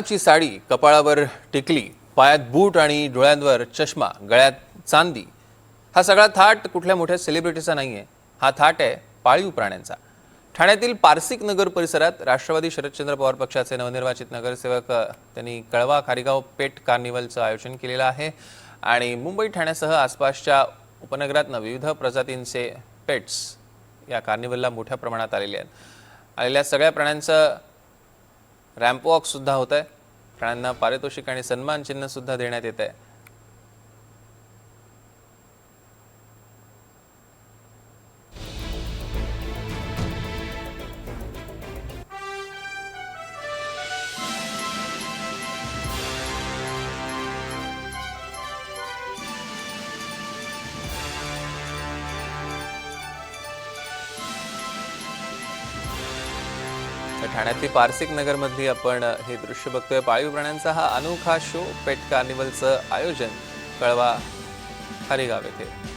ची साडी, कपाळावर टिकली, पायात बूट आणि डोळ्यांवर चष्मा, गळ्यात चांदी, हा सगळा थाट कुठल्या मोठ्या सेलिब्रिटीचा नाहीये. हा थाट आहे पाळीव प्राण्यांचा. ठाण्यातील पारसिक नगर परिसरात राष्ट्रवादी शरदचंद्र पवार पक्षाचे नवनिर्वाचित नगरसेवक त्यांनी कळवा खारीगाव पेट कार्निवलचं आयोजन केलेलं आहे आणि मुंबई ठाण्यासह आसपासच्या उपनगरातनं विविध प्रजातींचे पेट्स या कार्निवलला मोठ्या प्रमाणात आलेले आहेत. आलेल्या सगळ्या प्राण्यांचं रॅम्प वॉक सुद्धा होत आहे. प्राण्यांना पारितोषिक आणि सन्मान चिन्ह सुद्धा देण्यात येत आहे. ठाण्यातली पारसिक नगरमधली आपण हे दृश्य बघतोय. पाळीव प्राण्यांचा हा अनोखा शो पेट कार्निवलचं आयोजन कळवा खारीगाव येथे.